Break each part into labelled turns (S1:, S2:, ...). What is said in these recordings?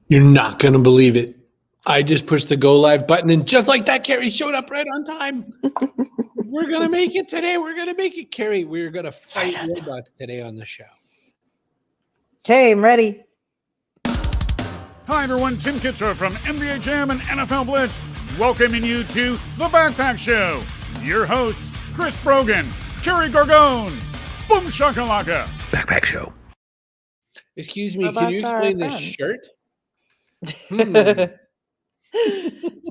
S1: You're not going to believe it. I just pushed the go live button, and just like that, Kerry showed up right on time. We're going to make it today. We're going to make it, Kerry. We're going to fight robots today on the show.
S2: Okay, I'm ready.
S3: Hi, everyone. Tim Kitzer from NBA Jam and NFL Blitz, welcoming you to The Backpack Show. Your hosts, Chris Brogan, Kerry Gargone, Boom Shakalaka.
S1: Backpack Show. Excuse me, can you explain this shirt?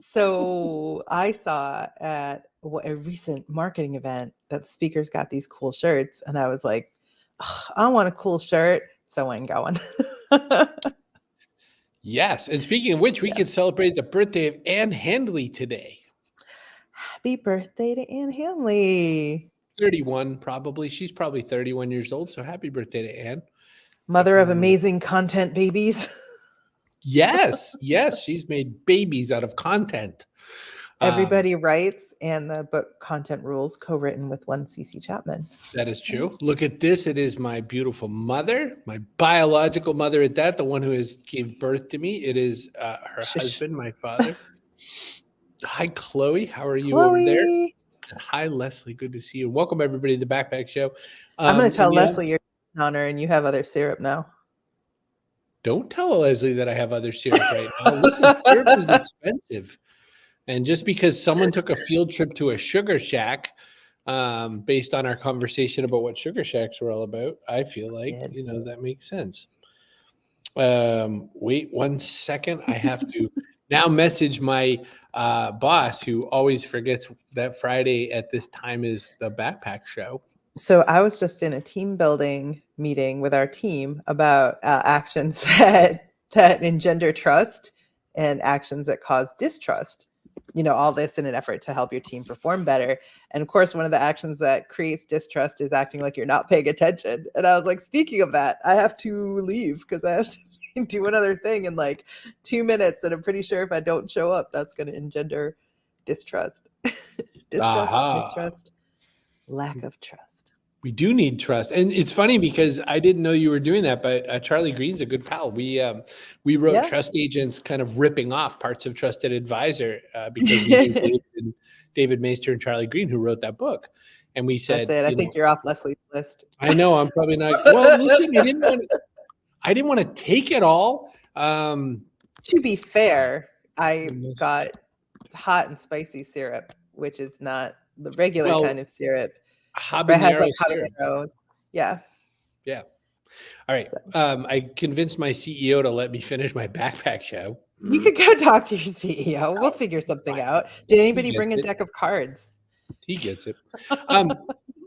S2: So I saw at a recent marketing event that speakers got these cool shirts, and I was like, I want a cool shirt. So I went and got one.
S1: Yes. And speaking of which, we could celebrate the birthday of Anne Handley today.
S2: Happy birthday to Anne Handley.
S1: 31, probably. She's probably 31 years old. So happy birthday to Anne.
S2: Mother of amazing content babies.
S1: Yes. Yes. She's made babies out of content.
S2: Everybody writes, and the book Content Rules, co-written with one CC Chapman.
S1: That is true. Look at this. It is my beautiful mother, my biological mother at that, the one who has gave birth to me. It is her husband, my father. Hi, Chloe. How are you over there? And hi, Leslie. Good to see you. Welcome, everybody, to the Backpack Show.
S2: I'm going to tell Leslie you're an honor and you have other syrup now.
S1: Don't tell Leslie that I have other syrup right now. Listen, syrup is expensive. And just because someone took a field trip to a sugar shack, based on our conversation about what sugar shacks were all about, I feel like, that makes sense. Wait 1 second. I have to now message my boss, who always forgets that Friday at this time is the Backpack Show.
S2: So I was just in a team building meeting with our team about actions that engender trust and actions that cause distrust. All this in an effort to help your team perform better. And of course, one of the actions that creates distrust is acting like you're not paying attention. And I was like, speaking of that, I have to leave because I have to do another thing in like 2 minutes. And I'm pretty sure if I don't show up, that's going to engender distrust. Mistrust, lack of trust.
S1: We do need trust. And it's funny because I didn't know you were doing that, but Charlie Green's a good pal. We wrote Trust Agents, kind of ripping off parts of Trusted Advisor because we knew David Maister and Charlie Green, who wrote that book. And we said,
S2: that's it. I think you're off Leslie's list.
S1: I know. I'm probably not. Well, listen, I didn't want to take it all.
S2: To be fair, I got hot and spicy syrup, which is not the regular kind of syrup.
S1: Habanero
S2: habaneros. Yeah.
S1: All right. I convinced my CEO to let me finish my Backpack Show.
S2: You could go talk to your CEO. We'll figure something out. Did anybody bring a deck of cards?
S1: He gets it.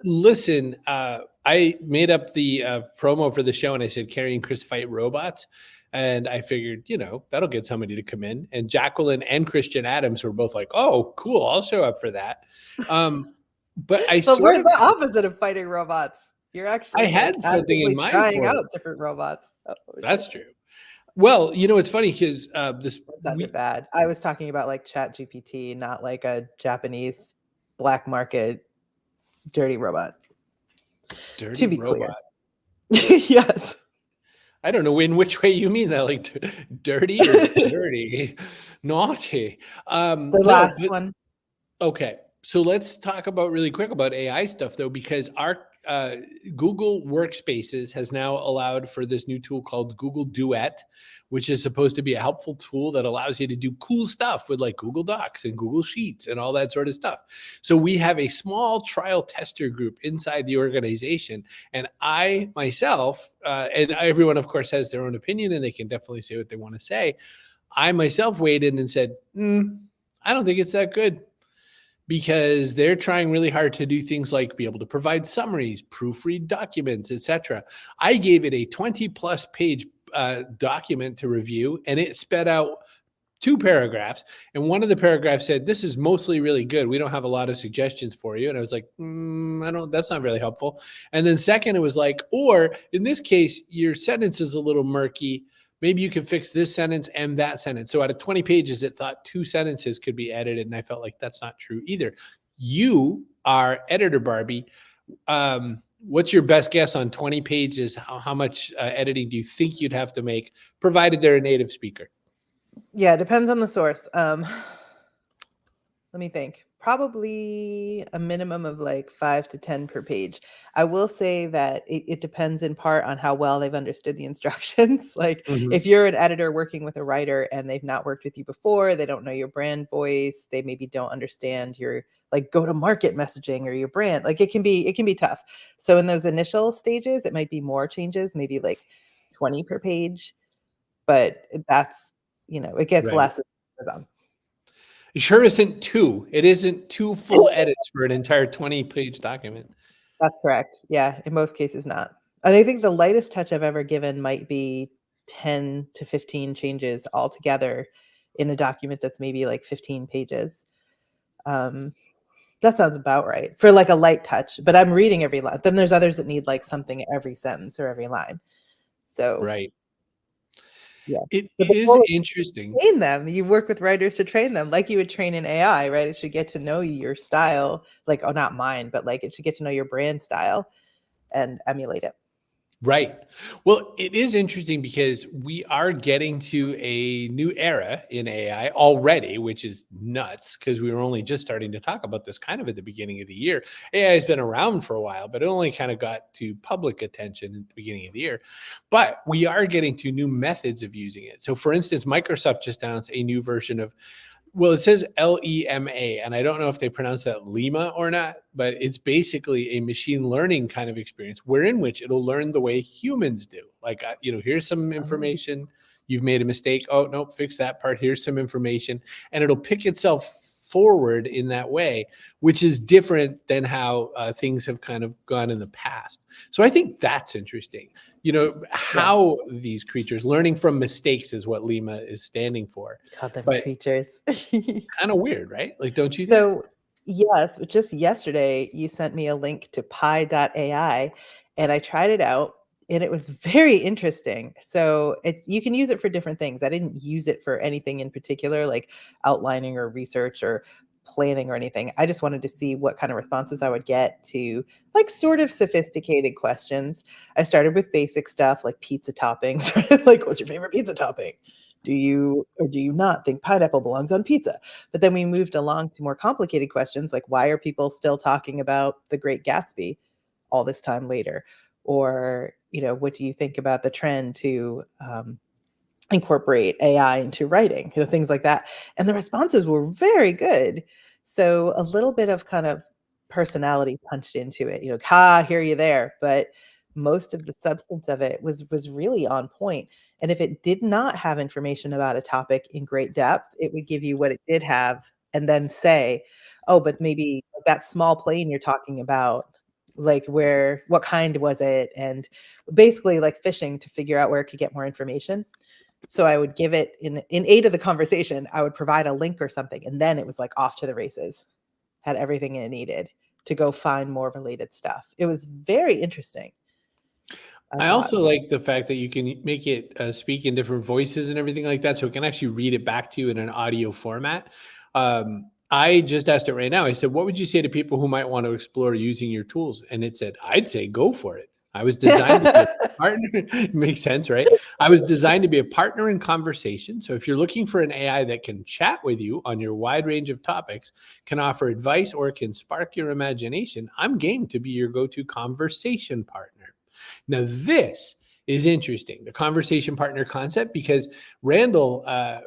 S1: Listen, I made up the promo for the show, and I said, Kerry and Chris fight robots. And I figured, that'll get somebody to come in. And Jacqueline and Christian Adams were both like, oh, cool. I'll show up for that. But
S2: we're the opposite of fighting robots. You're actually
S1: I had something in mind
S2: trying out different robots.
S1: That's true. Well, it's funny because this
S2: sounded bad. I was talking about like ChatGPT, not like a Japanese black market dirty robot.
S1: Dirty
S2: to be
S1: robot.
S2: Clear. Yes.
S1: I don't know in which way you mean that, like dirty or dirty, naughty.
S2: The last one.
S1: Okay. So let's talk about really quick about AI stuff, though, because our Google Workspaces has now allowed for this new tool called Google Duet, which is supposed to be a helpful tool that allows you to do cool stuff with like Google Docs and Google Sheets and all that sort of stuff. So we have a small trial tester group inside the organization. And I myself, and everyone, of course, has their own opinion and they can definitely say what they want to say. I myself weighed in and said, I don't think it's that good. Because they're trying really hard to do things like be able to provide summaries, proofread documents, etc. I gave it a 20-plus page document to review, and it sped out 2 paragraphs. And one of the paragraphs said, this is mostly really good. We don't have a lot of suggestions for you. And I was like, that's not really helpful. And then second, it was like, or in this case, your sentence is a little murky. Maybe you can fix this sentence and that sentence. So out of 20 pages, it thought 2 sentences could be edited. And I felt like that's not true either. You are editor Barbie. What's your best guess on 20 pages? How much editing do you think you'd have to make, provided they're a native speaker?
S2: Yeah, it depends on the source. Let me think. Probably a minimum of like 5 to 10 per page. I will say that it depends in part on how well they've understood the instructions. Like
S1: Mhm.
S2: if you're an editor working with a writer and they've not worked with you before, they don't know your brand voice, they maybe don't understand your like go to market messaging or your brand. Like it can be tough. So in those initial stages, it might be more changes, maybe like 20 per page, but that's, it gets
S1: Right.
S2: less as it goes on.
S1: It sure isn't 2. It isn't 2 full edits for an entire 20-page document.
S2: That's correct. Yeah, in most cases not. And I think the lightest touch I've ever given might be 10 to 15 changes altogether in a document that's maybe like 15 pages. Um, that sounds about right for like a light touch, but I'm reading every line. Then there's others that need like something every sentence or every line. So,
S1: Right.
S2: yeah.
S1: It
S2: But the
S1: is
S2: goal is
S1: interesting.
S2: to train them. You work with writers to train them like you would train an AI, right? It should get to know your style, like, oh, not mine, but like it should get to know your brand style and emulate it.
S1: Right. Well, it is interesting because we are getting to a new era in AI already, which is nuts because we were only just starting to talk about this kind of at the beginning of the year. AI has been around for a while, but it only kind of got to public attention at the beginning of the year. But we are getting to new methods of using it. So, for instance, Microsoft just announced a new version of, well, it says LEMA, and I don't know if they pronounce that Lima or not, but it's basically a machine learning kind of experience wherein which it'll learn the way humans do. Like, here's some
S2: Oh.
S1: information. You've made a mistake. Oh, nope, fix that part. Here's some information. And it'll pick itself forward in that way, which is different than how things have kind of gone in the past. So I think that's interesting.
S2: Yeah.
S1: How these creatures learning from mistakes is what Lima is standing for.
S2: Call them
S1: But
S2: creatures.
S1: kind of weird, right? Like, don't you think?
S2: So, yes, just yesterday, you sent me a link to pi.ai, and I tried it out, and it was very interesting. So, you can use it for different things. I didn't use it for anything in particular, like outlining or research or planning or anything. I just wanted to see what kind of responses I would get to like sort of sophisticated questions. I started with basic stuff like pizza toppings, like what's your favorite pizza topping? Do you or do you not think pineapple belongs on pizza? But then we moved along to more complicated questions like why are people still talking about The Great Gatsby all this time later? Or, what do you think about the trend to incorporate AI into writing, things like that. And the responses were very good. So a little bit of kind of personality punched into it, hear you there. But most of the substance of it was really on point. And if it did not have information about a topic in great depth, it would give you what it did have and then say, oh, but maybe that small plane you're talking about, like what kind was it? And basically like fishing to figure out where it could get more information. So I would give it in aid of the conversation, I would provide a link or something, and then it was like off to the races. Had everything it needed to go find more related stuff. It was very interesting, I
S1: I
S2: thought.
S1: also like the fact that you can make it speak in different voices and everything like that, so it can actually read it back to you in an audio format. I just asked it right now. I said, "What would you say to people who might want to explore using your tools?" And it said, "I'd say go for it. I was designed to be a partner." Makes sense, right? I was designed to be a partner in conversation. So if you're looking for an AI that can chat with you on your wide range of topics, can offer advice, or can spark your imagination, I'm game to be your go-to conversation partner. Now, this is interesting, the conversation partner concept, because Randall,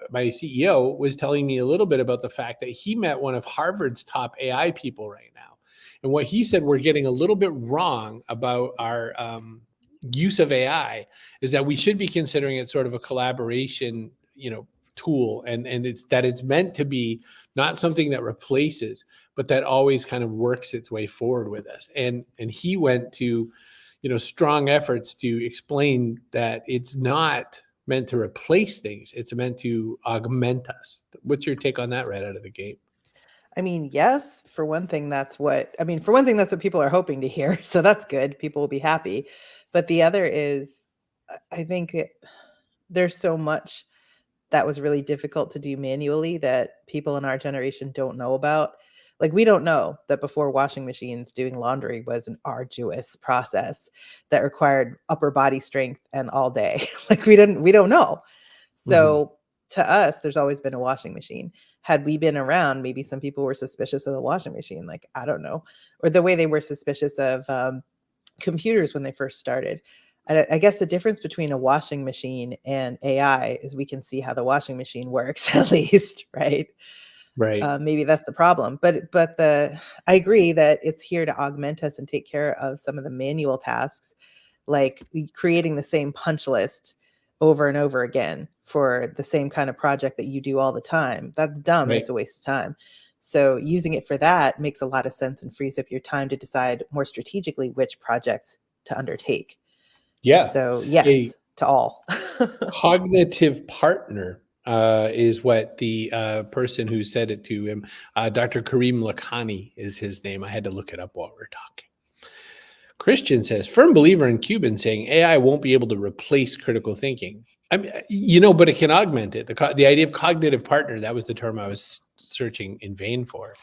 S1: my CEO, was telling me a little bit about the fact that he met one of Harvard's top AI people right now. And what he said we're getting a little bit wrong about our use of AI is that we should be considering it sort of a collaboration, tool, and it's meant to be not something that replaces, but that always kind of works its way forward with us. And he went to strong efforts to explain that it's not meant to replace things. It's meant to augment us. What's your take on that right out of the gate?
S2: I mean, yes, for one thing, that's what people are hoping to hear. So that's good. People will be happy. But the other is, I think there's so much that was really difficult to do manually that people in our generation don't know about. Like we don't know that before washing machines, doing laundry was an arduous process that required upper body strength and all day. Like we don't know.
S1: Mhm.
S2: So to us, there's always been a washing machine. Had we been around, maybe some people were suspicious of the washing machine. Like, I don't know. Or the way they were suspicious of computers when they first started. I guess the difference between a washing machine and AI is we can see how the washing machine works at least, right?
S1: Right.
S2: Maybe that's the problem. But I agree that it's here to augment us and take care of some of the manual tasks, like creating the same punch list over and over again for the same kind of project that you do all the time. That's dumb.
S1: Right.
S2: It's a waste of time. So using it for that makes a lot of sense and frees up your time to decide more strategically which projects to undertake.
S1: Yeah.
S2: So yes, to all.
S1: Cognitive partner is what the person who said it to him, Dr. Kareem Lakhani is his name. I had to look it up while we're talking. Christian says, firm believer in Cuban saying AI won't be able to replace critical thinking. I mean, but it can augment it. The idea of cognitive partner, that was the term I was searching in vain for,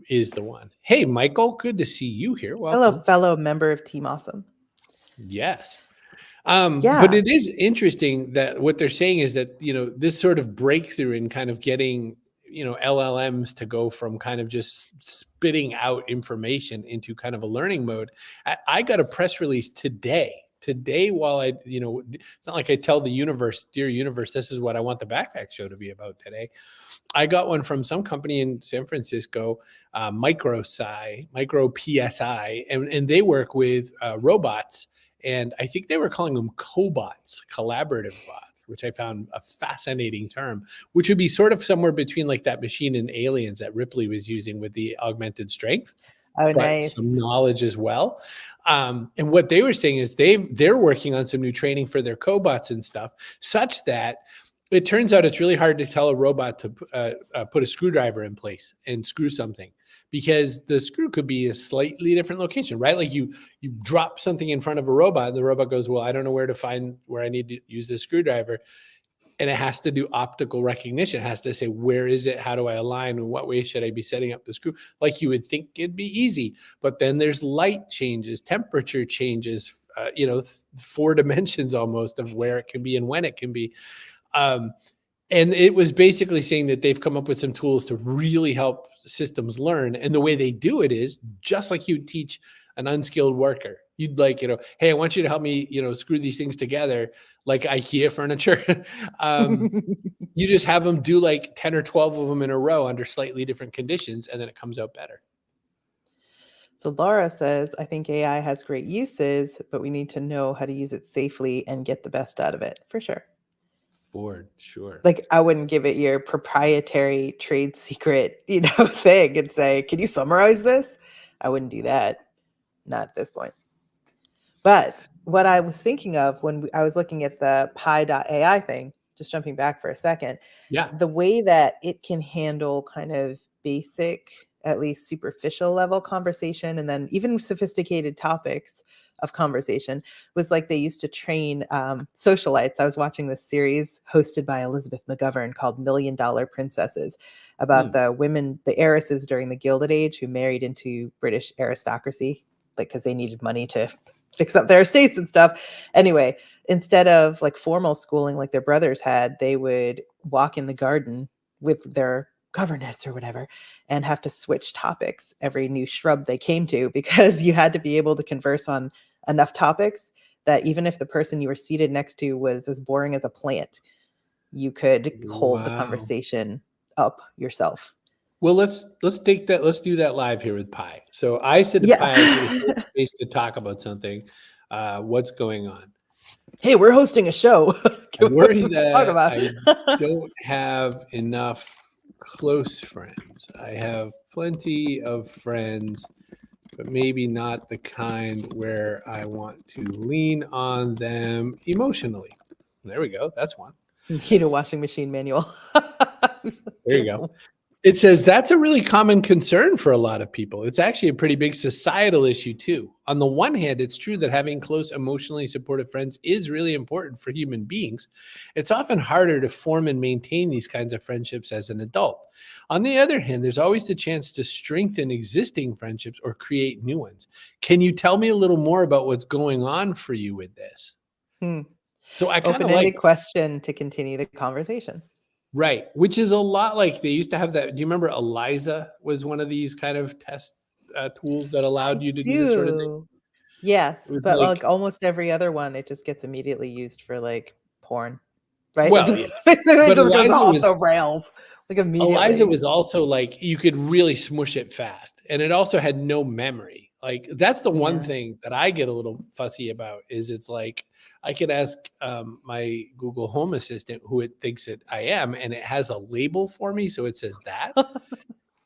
S1: is the one. Hey, Michael, good to see you here. Welcome.
S2: Hello, fellow member of Team Awesome.
S1: Yes.
S2: Yeah.
S1: But it is interesting that what they're saying is that, this sort of breakthrough in kind of getting, LLMs to go from kind of just spitting out information into kind of a learning mode. I got a press release today while it's not like I tell the universe, dear universe, this is what I want the Backpack Show to be about today. I got one from some company in San Francisco, Micro PSI, and they work with robots. And I think they were calling them cobots, collaborative bots, which I found a fascinating term, which would be sort of somewhere between like that machine and aliens that Ripley was using with the augmented strength, but
S2: nice.
S1: some knowledge as well. And what they were saying is they're working on some new training for their cobots and stuff, such that it turns out it's really hard to tell a robot to put a screwdriver in place and screw something, because the screw could be a slightly different location, right? Like you drop something in front of a robot and the robot goes, well, I don't know where I need to use the screwdriver. And it has to do optical recognition. It has to say, where is it? How do I align? In what way should I be setting up the screw? Like you would think it'd be easy, but then there's light changes, temperature changes, 4 dimensions almost of where it can be and when it can be. And it was basically saying that they've come up with some tools to really help systems learn. And the way they do it is just like you'd teach an unskilled worker. You'd like, hey, I want you to help me, screw these things together like IKEA furniture. You just have them do like 10 or 12 of them in a row under slightly different conditions, and then it comes out better.
S2: So Laura says, I think AI has great uses, but we need to know how to use it safely and get the best out of it. For sure.
S1: For sure.
S2: Like, I wouldn't give it your proprietary trade secret, thing and say, can you summarize this? I wouldn't do that. Not at this point. But what I was thinking of when I was looking at the Pi.ai thing, just jumping back for a second, the way that it can handle kind of basic, at least superficial level conversation, and then even sophisticated topics of conversation, was like they used to train socialites. I was watching this series hosted by Elizabeth McGovern called $1 Million Princesses, about the women, the heiresses during the Gilded Age who married into British aristocracy, like because they needed money to fix up their estates and stuff. Anyway, instead of like formal schooling like their brothers had, they would walk in the garden with their governess or whatever and have to switch topics every new shrub they came to, because you had to be able to converse on enough topics that even if the person you were seated next to was as boring as a plant, you could hold the conversation up yourself.
S1: Well, let's take that. Let's do that live here with Pi. So I said to Pi, I need a space to talk about something. What's going on?
S2: Hey, we're hosting a show.
S1: I'm worried that I don't have enough close friends. I have plenty of friends, but maybe not the kind where I want to lean on them emotionally. There we go. That's one.
S2: Need a washing machine manual.
S1: There you go. It says that's a really common concern for a lot of people. It's actually a pretty big societal issue too. On the one hand, it's true that having close, emotionally supportive friends is really important for human beings. It's often harder to form and maintain these kinds of friendships as an adult. On the other hand, there's always the chance to strengthen existing friendships or create new ones. Can you tell me a little more about what's going on for you with this? So I kind of
S2: Open-ended
S1: like,
S2: question to continue the conversation.
S1: right, which is a lot like they used to have that. Do you remember Eliza was one of these kind of test tools that allowed
S2: I
S1: you to do this sort of thing?
S2: do. Yes,
S1: It was
S2: but like
S1: like,
S2: almost every other one, it just gets immediately used for like porn, right? It's
S1: well, yeah,
S2: basically
S1: but
S2: just goes off the rails like
S1: Eliza
S2: immediately.
S1: was also like you could really smush it fast, and it also had no memory. Like that's the one
S2: Yeah.
S1: thing that I get a little fussy about is it's like I could ask my Google Home Assistant who it thinks that I am, and it has a label for me, so it says that,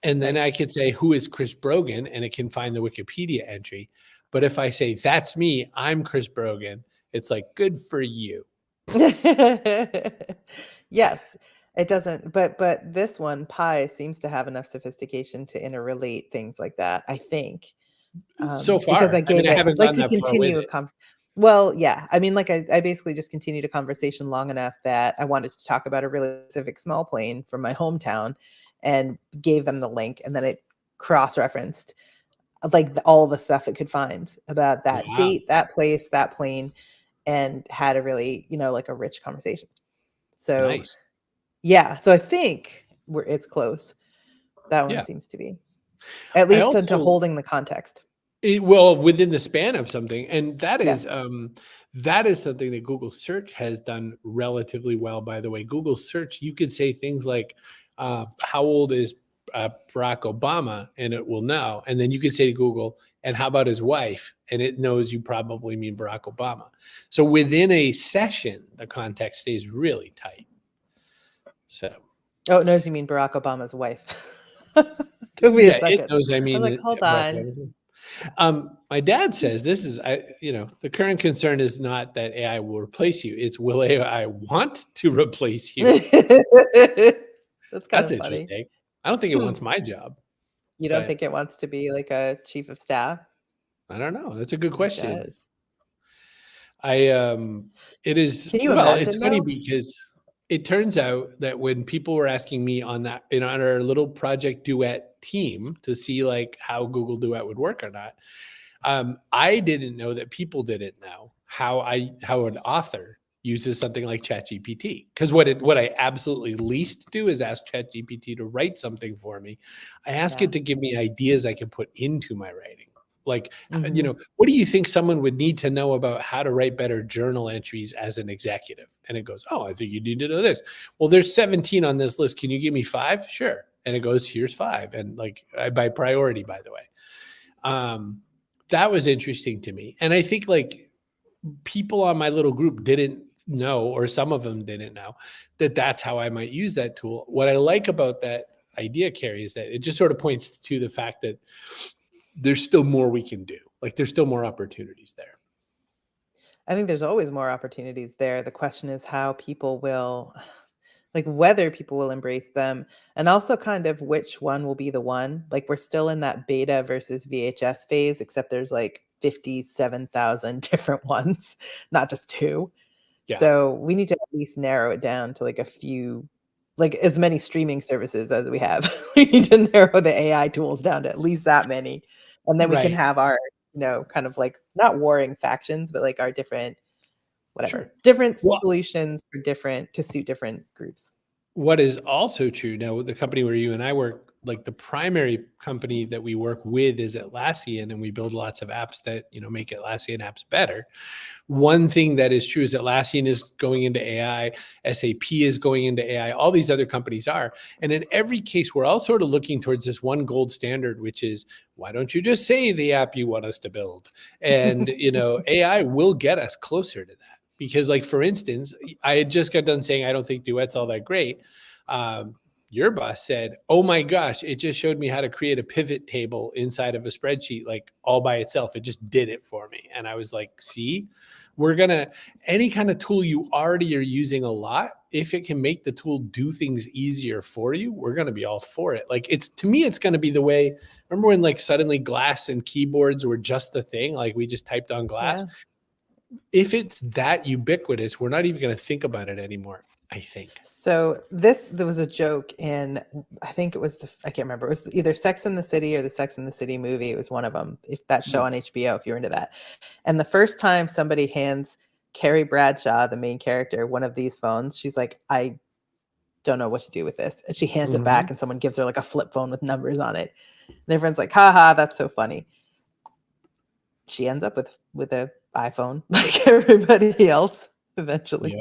S1: and then
S2: Nice.
S1: I could say who is Chris Brogan, and it can find the Wikipedia entry. But if I say that's me, I'm Chris Brogan, it's like good for you.
S2: Yes, it doesn't, but this one, Pi, seems to have enough sophistication to interrelate things like that, I think.
S1: So
S2: Because I
S1: far, I mean,
S2: gave
S1: I
S2: it
S1: haven't
S2: like
S1: gone
S2: to
S1: that far with
S2: continue a
S1: it.
S2: well, yeah. I mean, like I basically just continued a conversation long enough that I wanted to talk about a really specific small plane from my hometown and gave them the link, and then it cross-referenced like all the stuff it could find about that
S1: Wow,
S2: date, that place, that plane, and had a really, like a rich conversation. So
S1: nice.
S2: yeah, so I think it's close. That one
S1: Yeah,
S2: seems to be at
S1: I
S2: least into
S1: also
S2: holding the context.
S1: Well, within the span of something, and
S2: Yeah.
S1: that is something that Google Search has done relatively well, by the way. Google Search, you could say things like, "How old is Barack Obama?" and it will know. And then you could say to Google, "And how about his wife?" and it knows you probably mean Barack Obama. So within a session, the context stays really tight. So
S2: Oh, it knows you mean Barack Obama's wife. Took me a
S1: yeah, it
S2: second.
S1: knows I
S2: I was
S1: mean
S2: like, hold
S1: Barack
S2: on.
S1: Obama. My dad says this is, the current concern is not that AI will replace you. It's will AI want to replace you?
S2: That's kind
S1: That's
S2: of funny.
S1: interesting. I don't think it
S2: Hmm.
S1: wants my job,
S2: You don't
S1: but
S2: think it wants to be like a chief of staff?
S1: I don't know. That's a good
S2: It
S1: question.
S2: does.
S1: I it is
S2: Can you
S1: well, it's
S2: imagine
S1: funny
S2: though?
S1: because it turns out that when people were asking me on that, on our little project duet team to see like how Google Duet would work or not, I didn't know that people didn't know how an author uses something like ChatGPT. Because what I absolutely least do is ask ChatGPT to write something for me. I ask
S2: Yeah.
S1: it to give me ideas I can put into my writing. Like,
S2: Mhm.
S1: what do you think someone would need to know about how to write better journal entries as an executive? And it goes, oh, I think you need to know this. Well, there's 17 on this list. Can you give me 5? Sure. And it goes, here's 5. And like by priority, by the way. Um, that was interesting to me. And I think like people on my little group didn't know, or some of them didn't know that that's how I might use that tool. What I like about that idea, Kerry, is that it just sort of points to the fact that there's still more we can do. Like there's still more opportunities there.
S2: I think there's always more opportunities there. The question is how people will like whether people will embrace them and also kind of which one will be the one. Like we're still in that beta versus VHS phase, except there's like 57,000 different ones, not just two.
S1: Yeah.
S2: So we need to at least narrow it down to like a few, like as many streaming services as we have. We need to narrow the AI tools down to at least that many. And then we can
S1: Right.
S2: have our, kind of like not warring factions, but like our different, whatever,
S1: Sure.
S2: different
S1: Well,
S2: solutions for different to suit different groups.
S1: what is also true now, the company where you and I work, like the primary company that we work with is Atlassian, and we build lots of apps that, make Atlassian apps better. One thing that is true is Atlassian is going into AI, SAP is going into AI, all these other companies are. And in every case, we're all sort of looking towards this one gold standard, which is, why don't you just say the app you want us to build? And, AI will get us closer to that. Because, like, for instance, I had just got done saying I don't think Duet's all that great. Your boss said, oh my gosh, it just showed me how to create a pivot table inside of a spreadsheet, like all by itself. It just did it for me. And I was like, see, any kind of tool you already are using a lot, if it can make the tool do things easier for you, we're going to be all for it. Like to me, it's going to be the way, remember when like suddenly glass and keyboards were just the thing, like we just typed on glass.
S2: Yeah.
S1: If it's that ubiquitous, we're not even going to think about it anymore, I think.
S2: So there was a joke in, I think it was I can't remember. It was either Sex and the City or the Sex and the City movie. It was one of them. If that show on HBO, if you're into that. And the first time somebody hands Carrie Bradshaw, the main character, one of these phones. She's like, I don't know what to do with this. And she hands it back, and someone gives her like a flip phone with numbers on it. And everyone's like, haha, that's so funny. She ends up with a iPhone like everybody else eventually.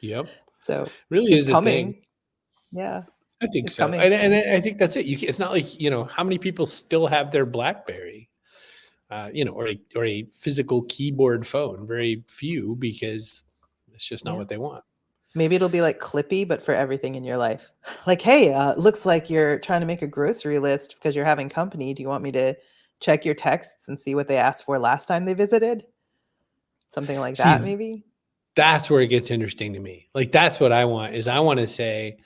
S1: Yep.
S2: So
S1: Really
S2: it's
S1: is a
S2: coming.
S1: thing.
S2: Yeah.
S1: I think
S2: It's
S1: so.
S2: coming.
S1: And I think that's it. It's not like, how many people still have their BlackBerry, or a physical keyboard phone? Very few, because it's just not
S2: Yeah.
S1: what they want.
S2: Maybe it'll be like Clippy, but for everything in your life. Like, hey, looks like you're trying to make a grocery list because you're having company. Do you want me to check your texts and see what they asked for last time they visited? Something like
S1: See,
S2: that, maybe.
S1: That's where it gets interesting to me. Like, that's what I want, is I want to say,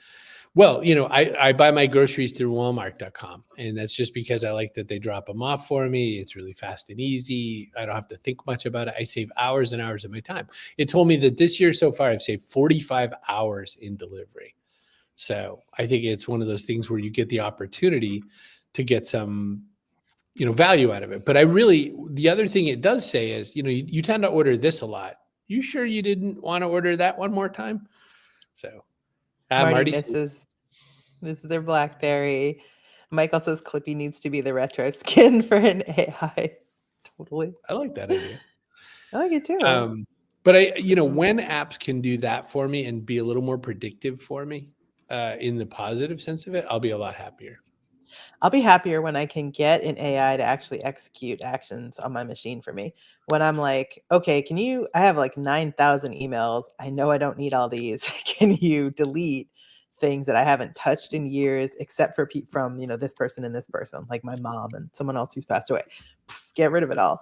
S1: well, I buy my groceries through Walmart.com, and that's just because I like that they drop them off for me. It's really fast and easy. I don't have to think much about it. I save hours and hours of my time. It told me that this year so far, I've saved 45 hours in delivery. So I think it's one of those things where you get the opportunity to get some, value out of it. But the other thing it does say is, you tend to order this a lot. You sure you didn't want to order that one more time? So
S2: Marty misses their BlackBerry. Michael says Clippy needs to be the retro skin for an AI. Totally.
S1: I like that idea.
S2: I like it too.
S1: But when apps can do that for me and be a little more predictive for me, in the positive sense of it, I'll be a lot happier.
S2: I'll be happier when I can get an AI to actually execute actions on my machine for me. When I'm like, okay, I have like 9,000 emails. I know I don't need all these. Can you delete things that I haven't touched in years, except for from, this person and this person, like my mom and someone else who's passed away. Get rid of it all.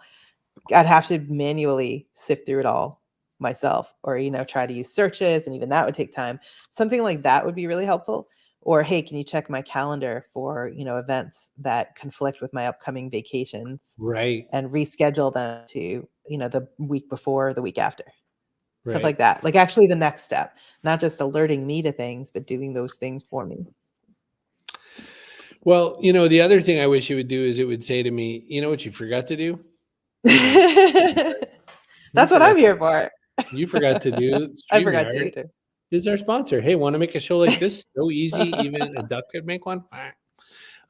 S2: I'd have to manually sift through it all myself, or, try to use searches. And even that would take time. Something like that would be really helpful. Or, hey, can you check my calendar for, events that conflict with my upcoming vacations?
S1: Right.
S2: And reschedule them to, the week before, or the week after. Stuff
S1: Right.
S2: like that. Like actually the next step, not just alerting me to things, but doing those things for me.
S1: Well, the other thing I wish it would do is it would say to me, you know what you forgot to do?
S2: That's what I'm here for.
S1: You forgot to do.
S2: I forgot
S1: StreamYard
S2: to.
S1: is our sponsor. Hey, want to make a show like this? So easy, even a duck could make one.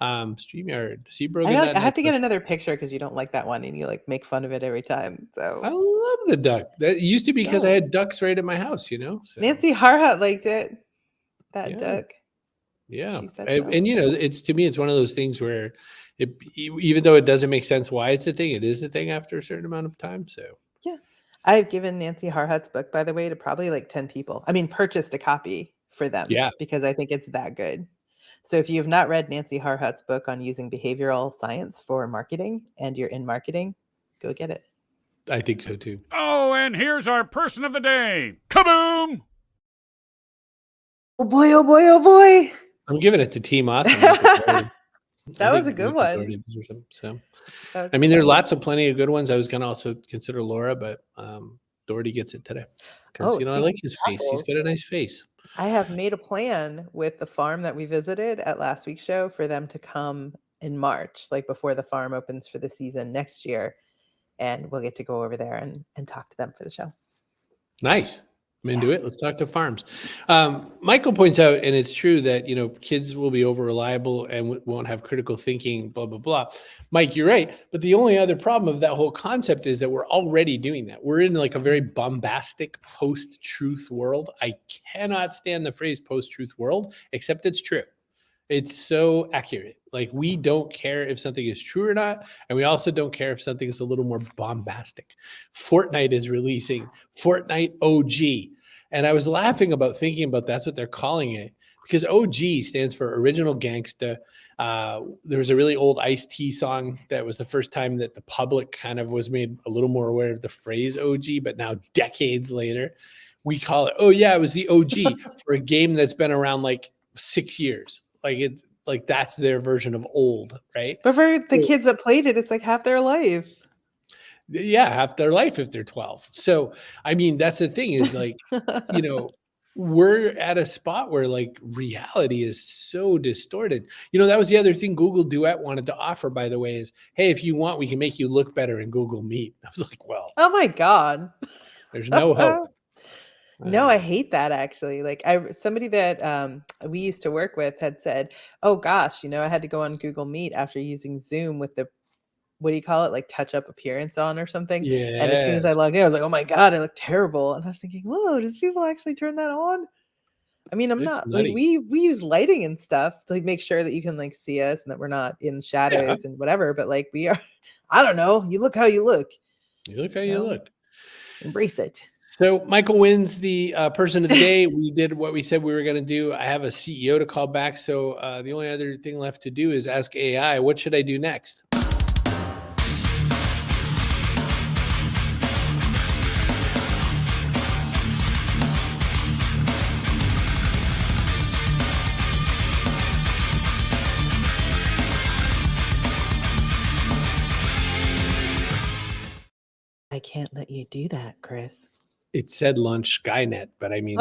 S1: StreamYard.
S2: I have to get another picture because you don't like that one and you like make fun of it every time. So
S1: I love the duck. That used to be because I had ducks right at my house, So.
S2: Nancy Harhut liked it. That duck.
S1: Yeah. And it's, to me, it's one of those things where even though it doesn't make sense why it's a thing, it is a thing after a certain amount of time. So
S2: yeah. I've given Nancy Harhut's book, by the way, to probably like 10 people. I mean, purchased a copy for them because I think it's that good. So if you have not read Nancy Harhut's book on using behavioral science for marketing and you're in marketing, go get it.
S1: I think so too.
S3: Oh, and here's our person of the day. Kaboom!
S2: Oh boy, oh boy, oh boy.
S1: I'm giving it to Team Awesome.
S2: That was a good one.
S1: So, I mean, there are plenty of good ones. I was going to also consider Laura, but Doherty gets it today. Because, I like his face. He's got a nice face.
S2: I have made a plan with the farm that we visited at last week's show for them to come in March, like before the farm opens for the season next year. And we'll get to go over there and talk to them for the show.
S1: Nice. I'm into it. Let's talk to farms. Michael points out, and it's true, that, kids will be over reliable and won't have critical thinking, blah, blah, blah. Mike, you're right. But the only other problem of that whole concept is that we're already doing that. We're in like a very bombastic post-truth world. I cannot stand the phrase post-truth world, except it's true. It's so accurate. Like, we don't care if something is true or not. And we also don't care if something is a little more bombastic. Fortnite is releasing Fortnite OG. And I was laughing about thinking about that's what they're calling it, because OG stands for Original Gangsta. There was a really old Ice-T song that was the first time that the public kind of was made a little more aware of the phrase OG, but now decades later, we call it, it was the OG for a game that's been around like 6 years. Like that's their version of old, right?
S2: But for the kids that played it, it's like half their life.
S1: Yeah, half their life if they're 12. So, I mean, that's the thing is like, we're at a spot where like reality is so distorted. That was the other thing Google Duet wanted to offer, by the way, is, hey, if you want, we can make you look better in Google Meet. I was like, well.
S2: Oh my God.
S1: There's no hope.
S2: No, I hate that actually. Like somebody that we used to work with had said, "Oh gosh, I had to go on Google Meet after using Zoom with the what do you call it? Like touch up appearance on or something." And as soon as I
S1: Yes.
S2: logged in, I was like, "Oh my god, I look terrible." And I was thinking, "Whoa, does people actually turn that on?" I mean, I'm
S1: It's
S2: not like
S1: nutty.
S2: we use lighting and stuff to make sure that you can like see us and that we're not in
S1: Yeah.
S2: shadows and whatever, but like we are I don't know, you look how you look,
S1: You look how
S2: you
S1: you
S2: know?
S1: look.
S2: Embrace it.
S1: So Michael wins the person of the day. We did what we said we were going to do. I have a CEO to call back. So the only other thing left to do is ask AI, what should I do next?
S2: I can't let you do that, Chris.
S1: It said launch Skynet, but I mean,